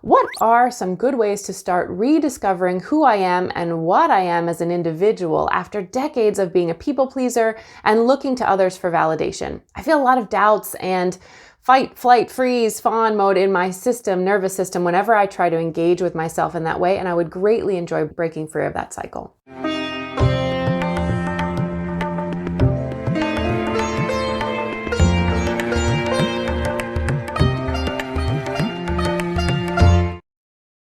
What are some good ways to start rediscovering who I am and what I am as an individual after decades of being a people pleaser and looking to others for validation? I feel a lot of doubts and fight, flight, freeze, fawn mode in my nervous system whenever I try to engage with myself in that way, and I would greatly enjoy breaking free of that cycle.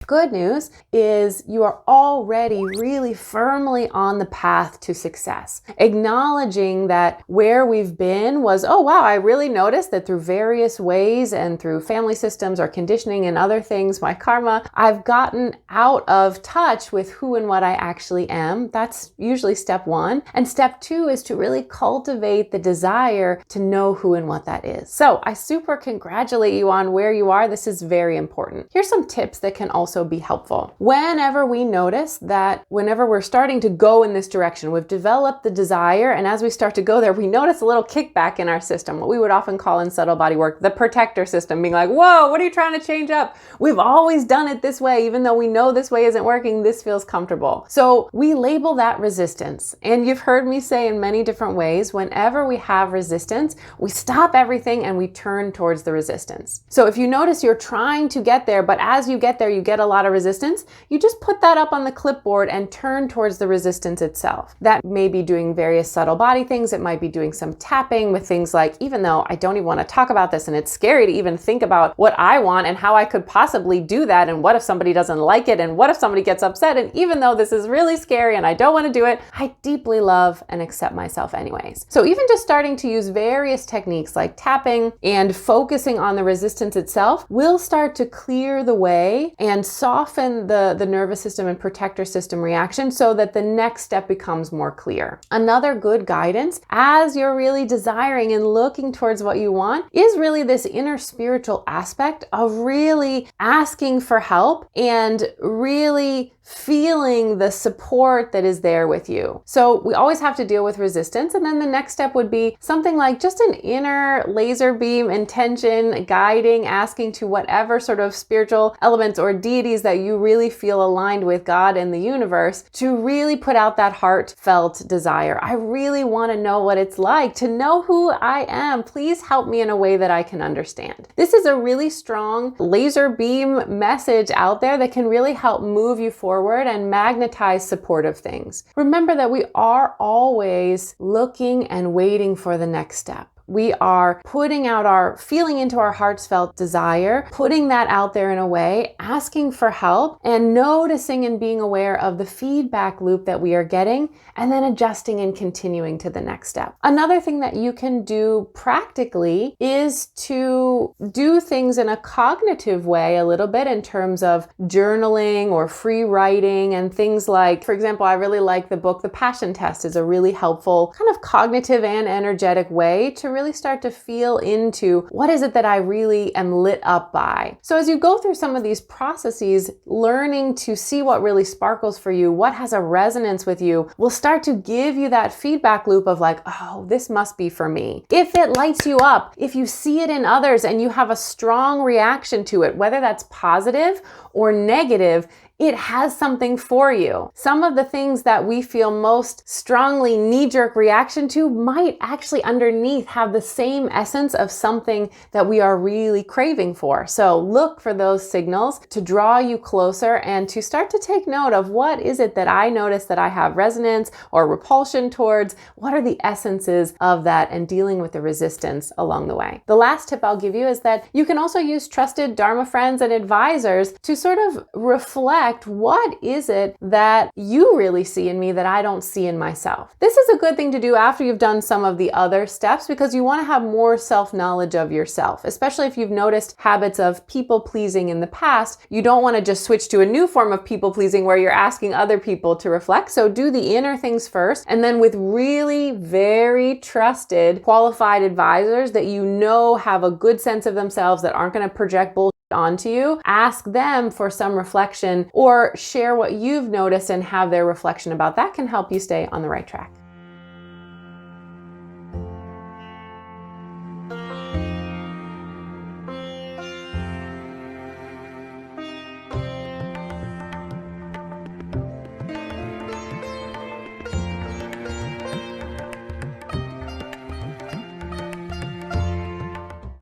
Good news is you are already really firmly on the path to success. Acknowledging that where we've been was, oh wow, I really noticed that through various ways and through family systems or conditioning and other things, my karma, I've gotten out of touch with who and what I actually am. That's usually step one. And step two is to really cultivate the desire to know who and what that is. So I super congratulate you on where you are. This is very important. Here's some tips that can also be helpful. Whenever we notice that whenever we're starting to go in this direction, we've developed the desire, and as we start to go there, we notice a little kickback in our system, what we would often call in subtle body work, the protector system, being like, whoa, what are you trying to change up? We've always done it this way, even though we know this way isn't working, this feels comfortable. So we label that resistance. And you've heard me say in many different ways, whenever we have resistance, we stop everything and we turn towards the resistance. So if you notice you're trying to get there, but as you get there, you get a lot of resistance, you just put that up on the clipboard and turn towards the resistance itself. That may be doing various subtle body things. It might be doing some tapping with things like, even though I don't even want to talk about this and it's scary to even think about what I want and how I could possibly do that, and what if somebody doesn't like it, and what if somebody gets upset, and even though this is really scary and I don't want to do it, I deeply love and accept myself anyways. So even just starting to use various techniques like tapping and focusing on the resistance itself will start to clear the way and soften the nervous system and protector system reaction so that the next step becomes more clear. Another good guidance as you're really desiring and looking towards what you want is really this inner spiritual aspect of really asking for help and really feeling the support that is there with you. So we always have to deal with resistance. And then the next step would be something like just an inner laser beam intention, guiding, asking to whatever sort of spiritual elements or deities that you really feel aligned with, God and the universe, to really put out that heartfelt desire. I really want to know what it's like to know who I am. Please help me in a way that I can understand. This is a really strong laser beam message out there that can really help move you forward and magnetize supportive things. Remember that we are always looking and waiting for the next step. We are putting out feeling into our heartfelt desire, putting that out there in a way, asking for help, and noticing and being aware of the feedback loop that we are getting, and then adjusting and continuing to the next step. Another thing that you can do practically is to do things in a cognitive way a little bit in terms of journaling or free writing and things like, for example, I really like the book The Passion Test is a really helpful kind of cognitive and energetic way to really start to feel into what is it that I really am lit up by. So as you go through some of these processes, learning to see what really sparkles for you, what has a resonance with you, will start to give you that feedback loop of like, oh, this must be for me. If it lights you up, if you see it in others and you have a strong reaction to it, whether that's positive or negative, it has something for you. Some of the things that we feel most strongly knee-jerk reaction to might actually underneath have the same essence of something that we are really craving for. So look for those signals to draw you closer and to start to take note of what is it that I notice that I have resonance or repulsion towards. What are the essences of that, and dealing with the resistance along the way. The last tip I'll give you is that you can also use trusted Dharma friends and advisors to sort of reflect what is it that you really see in me that I don't see in myself. This is a good thing to do after you've done some of the other steps, because you want to have more self-knowledge of yourself, especially if you've noticed habits of people-pleasing in the past. You don't want to just switch to a new form of people-pleasing where you're asking other people to reflect. So do the inner things first, and then with really very trusted, qualified advisors that you know have a good sense of themselves, that aren't going to project bullshit onto you, ask them for some reflection or share what you've noticed and have their reflection about that can help you stay on the right track.